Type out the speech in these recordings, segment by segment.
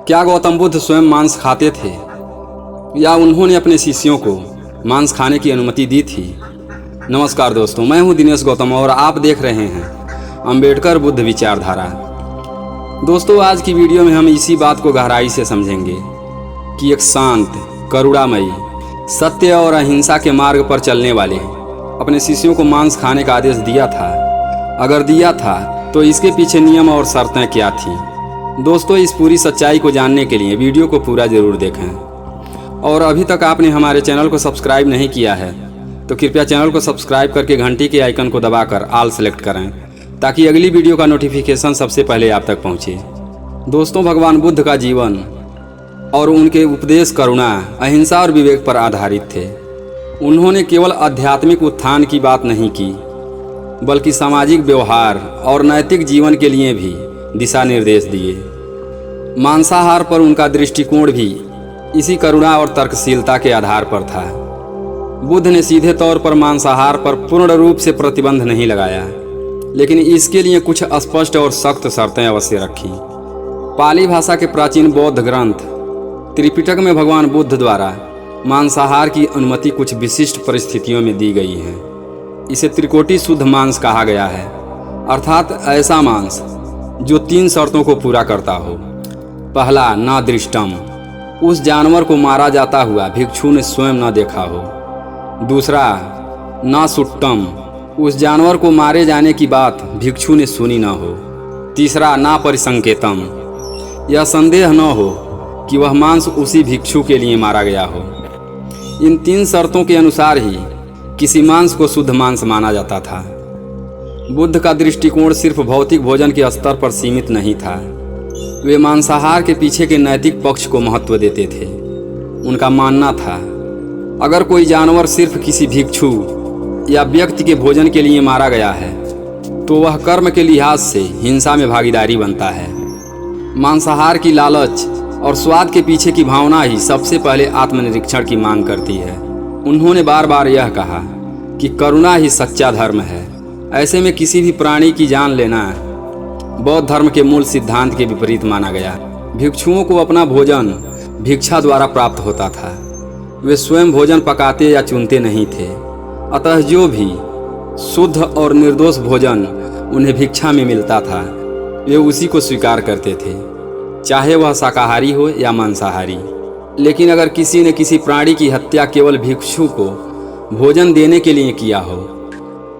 क्या गौतम बुद्ध स्वयं मांस खाते थे या उन्होंने अपने शिष्यों को मांस खाने की अनुमति दी थी? नमस्कार दोस्तों, मैं हूं दिनेश गौतम और आप देख रहे हैं अंबेडकर बुद्ध विचारधारा। दोस्तों, आज की वीडियो में हम इसी बात को गहराई से समझेंगे कि एक शांत, करुणामयी, सत्य और अहिंसा के मार्ग पर चलने वाले अपने शिष्यों को मांस खाने का आदेश दिया था। अगर दिया था तो इसके पीछे नियम और शर्तें क्या थीं? दोस्तों, इस पूरी सच्चाई को जानने के लिए वीडियो को पूरा जरूर देखें। और अभी तक आपने हमारे चैनल को सब्सक्राइब नहीं किया है तो कृपया चैनल को सब्सक्राइब करके घंटी के आइकन को दबाकर ऑल सेलेक्ट करें ताकि अगली वीडियो का नोटिफिकेशन सबसे पहले आप तक पहुंचे। दोस्तों, भगवान बुद्ध का जीवन और उनके उपदेश करुणा, अहिंसा और विवेक पर आधारित थे। उन्होंने केवल आध्यात्मिक उत्थान की बात नहीं की बल्कि सामाजिक व्यवहार और नैतिक जीवन के लिए भी दिशा निर्देश दिए। मांसाहार पर उनका दृष्टिकोण भी इसी करुणा और तर्कशीलता के आधार पर था। बुद्ध ने सीधे तौर पर मांसाहार पर पूर्ण रूप से प्रतिबंध नहीं लगाया, लेकिन इसके लिए कुछ स्पष्ट और सख्त शर्तें अवश्य रखी। पाली भाषा के प्राचीन बौद्ध ग्रंथ त्रिपिटक में भगवान बुद्ध द्वारा मांसाहार की अनुमति कुछ विशिष्ट परिस्थितियों में दी गई है। इसे त्रिकोटि शुद्ध मांस कहा गया है, अर्थात ऐसा मांस जो 3 शर्तों को पूरा करता हो। पहला, ना दृष्टम, उस जानवर को मारा जाता हुआ भिक्षु ने स्वयं न देखा हो। दूसरा, ना सुट्टम, उस जानवर को मारे जाने की बात भिक्षु ने सुनी न हो। तीसरा, ना परिसंकेतम, यह संदेह न हो कि वह मांस उसी भिक्षु के लिए मारा गया हो। इन 3 शर्तों के अनुसार ही किसी मांस को शुद्ध मांस माना जाता था। बुद्ध का दृष्टिकोण सिर्फ भौतिक भोजन के स्तर पर सीमित नहीं था। वे मांसाहार के पीछे के नैतिक पक्ष को महत्व देते थे। उनका मानना था, अगर कोई जानवर सिर्फ किसी भिक्षु या व्यक्ति के भोजन के लिए मारा गया है तो वह कर्म के लिहाज से हिंसा में भागीदारी बनता है। मांसाहार की लालच और स्वाद के पीछे की भावना ही सबसे पहले आत्मनिरीक्षण की मांग करती है। उन्होंने बार बार यह कहा कि करुणा ही सच्चा धर्म है। ऐसे में किसी भी प्राणी की जान लेना बौद्ध धर्म के मूल सिद्धांत के विपरीत माना गया। भिक्षुओं को अपना भोजन भिक्षा द्वारा प्राप्त होता था। वे स्वयं भोजन पकाते या चुनते नहीं थे, अतः जो भी शुद्ध और निर्दोष भोजन उन्हें भिक्षा में मिलता था वे उसी को स्वीकार करते थे, चाहे वह शाकाहारी हो या मांसाहारी। लेकिन अगर किसी ने किसी प्राणी की हत्या केवल भिक्षु को भोजन देने के लिए किया हो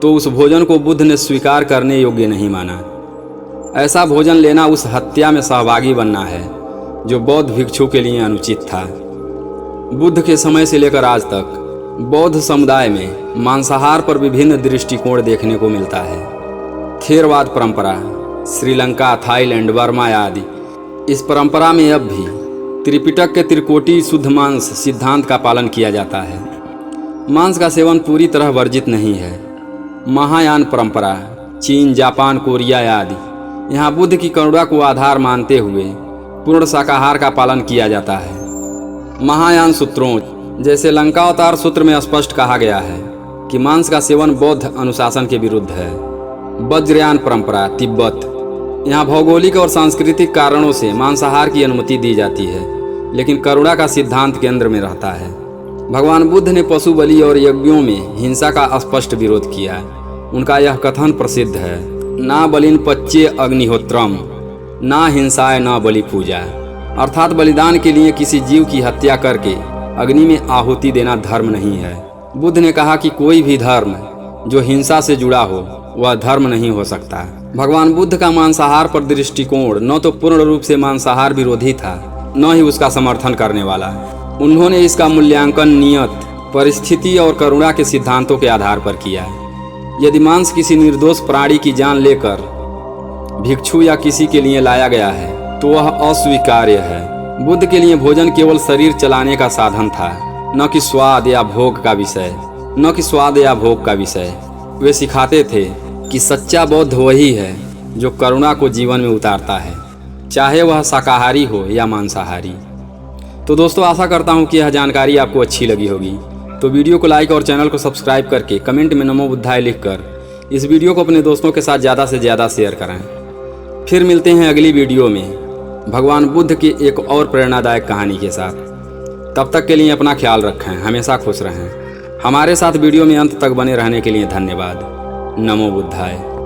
तो उस भोजन को बुद्ध ने स्वीकार करने योग्य नहीं माना। ऐसा भोजन लेना उस हत्या में सहभागी बनना है जो बौद्ध भिक्षु के लिए अनुचित था। बुद्ध के समय से लेकर आज तक बौद्ध समुदाय में मांसाहार पर विभिन्न दृष्टिकोण देखने को मिलता है। थेरवाद परंपरा, श्रीलंका, थाईलैंड, बर्मा आदि, इस परंपरा में अब भी त्रिपिटक के त्रिकोटि शुद्ध मांस सिद्धांत का पालन किया जाता है। मांस का सेवन पूरी तरह वर्जित नहीं है। महायान परंपरा, चीन, जापान, कोरिया आदि, यहाँ बुद्ध की करुणा को आधार मानते हुए पूर्ण शाकाहार का पालन किया जाता है। महायान सूत्रों जैसे लंकावतार सूत्र में स्पष्ट कहा गया है कि मांस का सेवन बौद्ध अनुशासन के विरुद्ध है। वज्रयान परंपरा, तिब्बत, यहाँ भौगोलिक और सांस्कृतिक कारणों से मांसाहार की अनुमति दी जाती है, लेकिन करुणा का सिद्धांत केंद्र में रहता है। भगवान बुद्ध ने पशु बलि और यज्ञों में हिंसा का स्पष्ट विरोध किया। उनका यह कथन प्रसिद्ध है, ना बलिन पच्चे अग्निहोत्रम, ना हिंसाय ना बलि पूजा, अर्थात बलिदान के लिए किसी जीव की हत्या करके अग्नि में आहुति देना धर्म नहीं है। बुद्ध ने कहा कि कोई भी धर्म जो हिंसा से जुड़ा हो वह धर्म नहीं हो सकता। भगवान बुद्ध का मांसाहार पर दृष्टिकोण न तो पूर्ण रूप से मांसाहार विरोधी था, न ही उसका समर्थन करने वाला। उन्होंने इसका मूल्यांकन नियत, परिस्थिति और करुणा के सिद्धांतों के आधार पर किया। यदि मांस किसी निर्दोष प्राणी की जान लेकर भिक्षु या किसी के लिए लाया गया है तो वह अस्वीकार्य है। बुद्ध के लिए भोजन केवल शरीर चलाने का साधन था, न कि स्वाद या भोग का विषय। वे सिखाते थे कि सच्चा बौद्ध वही है जो करुणा को जीवन में उतारता है, चाहे वह शाकाहारी हो या मांसाहारी। तो दोस्तों, आशा करता हूँ कि यह जानकारी आपको अच्छी लगी होगी। तो वीडियो को लाइक और चैनल को सब्सक्राइब करके कमेंट में नमो बुद्धाय लिखकर इस वीडियो को अपने दोस्तों के साथ ज़्यादा से ज़्यादा शेयर करें। फिर मिलते हैं अगली वीडियो में। भगवान बुद्ध की एक और प्रेरणादायक कहानी के साथ। तब तक के लिए अपना ख्याल रखें, हमेशा खुश रहें। हमारे साथ वीडियो में अंत तक बने रहने के लिए धन्यवाद। नमो बुद्धाय।